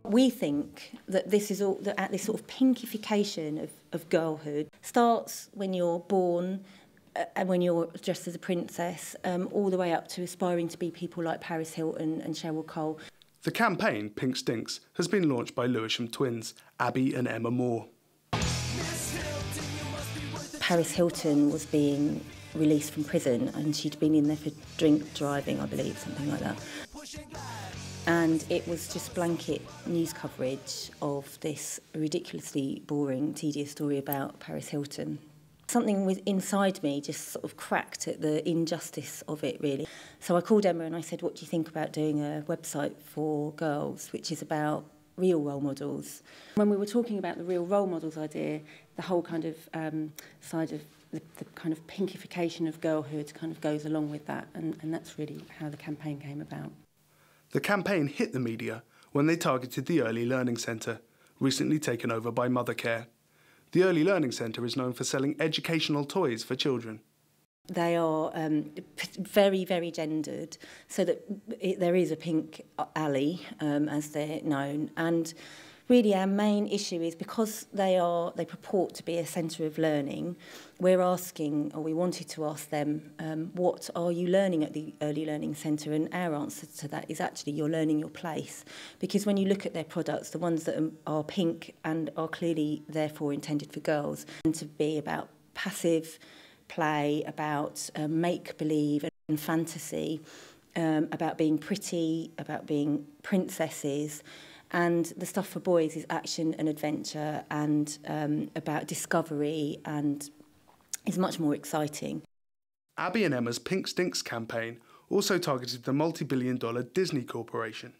We think that this is all that this sort of pinkification of girlhood starts when you're born and when you're dressed as a princess, all the way up to aspiring to be people like Paris Hilton and Cheryl Cole. The campaign, Pink Stinks, has been launched by Lewisham twins, Abby and Emma Moore. Paris Hilton was being released from prison and she'd been in there for drink driving, I believe, something like that. And it was just blanket news coverage of this ridiculously boring, tedious story about Paris Hilton. Something inside me just sort of cracked at the injustice of it, really. So I called Emma and I said, what do you think about doing a website for girls, which is about real role models? When we were talking about the real role models idea, the whole kind of side of the kind of pinkification of girlhood kind of goes along with that, and that's really how the campaign came about. The campaign hit the media when they targeted the Early Learning Centre, recently taken over by Mothercare. The Early Learning Centre is known for selling educational toys for children. They are very, very gendered, so that there is a pink alley, as they're known. And really our main issue is because they purport to be a centre of learning, we're asking, or we wanted to ask them, what are you learning at the Early Learning Centre? And our answer to that is actually you're learning your place. Because when you look at their products, the ones that are pink and are clearly therefore intended for girls, tend to be about passive play, about make-believe and fantasy, about being pretty, about being princesses. And the stuff for boys is action and adventure and about discovery and is much more exciting. Abby and Emma's Pink Stinks campaign also targeted the multi-billion-dollar Disney Corporation.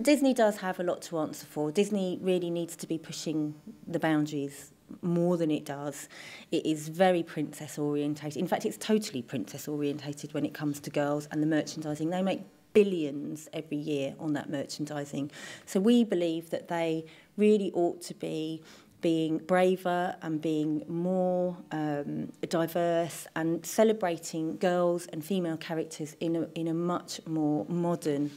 Disney does have a lot to answer for. Disney really needs to be pushing the boundaries more than it does. It is very princess orientated. In fact, it's totally princess orientated when it comes to girls and the merchandising. They make billions every year on that merchandising. So we believe that they really ought to be being braver and being more diverse and celebrating girls and female characters in a much more modern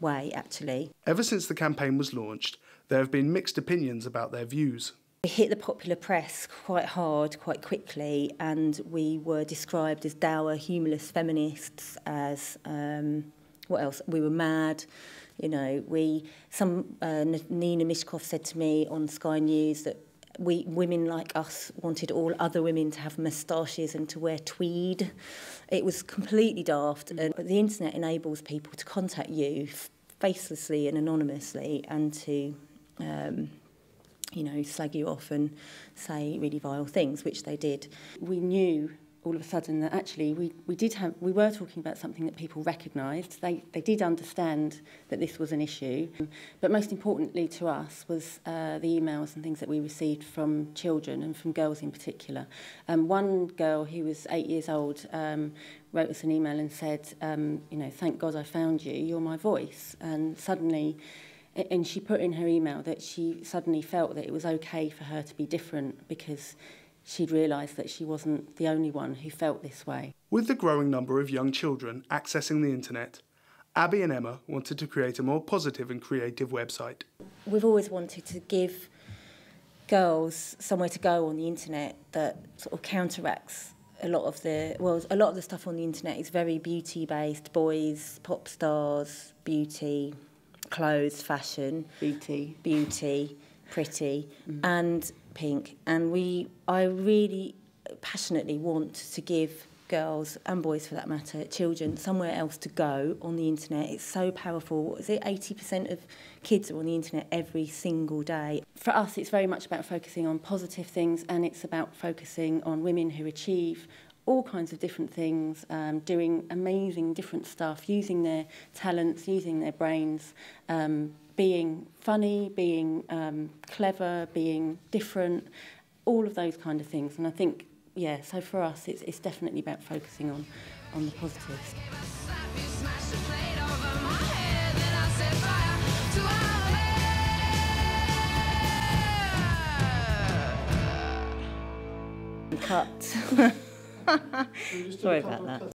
way, actually. Ever since the campaign was launched, there have been mixed opinions about their views. We hit the popular press quite hard, quite quickly, and we were described as dour, humourless feminists, as what else? We were mad, you know. Nina Mishkov said to me on Sky News that women like us wanted all other women to have moustaches and to wear tweed. It was completely daft. And the internet enables people to contact you facelessly and anonymously and to, you know, slag you off and say really vile things, which they did. We knew all of a sudden that actually we were talking about something that people recognised. They did understand that this was an issue. But most importantly to us was the emails and things that we received from children and from girls in particular. One girl who was 8 years old wrote us an email and said, you know, thank God I found you, you're my voice. And suddenly, and she put in her email that she suddenly felt that it was okay for her to be different because she'd realised that she wasn't the only one who felt this way. With the growing number of young children accessing the internet, Abby and Emma wanted to create a more positive and creative website. We've always wanted to give girls somewhere to go on the internet that sort of counteracts a lot of the stuff on the internet is very beauty-based, boys, pop stars, beauty, clothes, fashion, beauty, pretty, and pink. And I really passionately want to give girls, and boys for that matter, children, somewhere else to go on the internet. It's so powerful. What is it? 80% of kids are on the internet every single day. For us, it's very much about focusing on positive things, and it's about focusing on women who achieve all kinds of different things, doing amazing different stuff, using their talents, using their brains, being funny, being clever, being different, all of those kind of things. And I think, yeah, so for us, it's definitely about focusing on the positives. Cut. Sorry about that.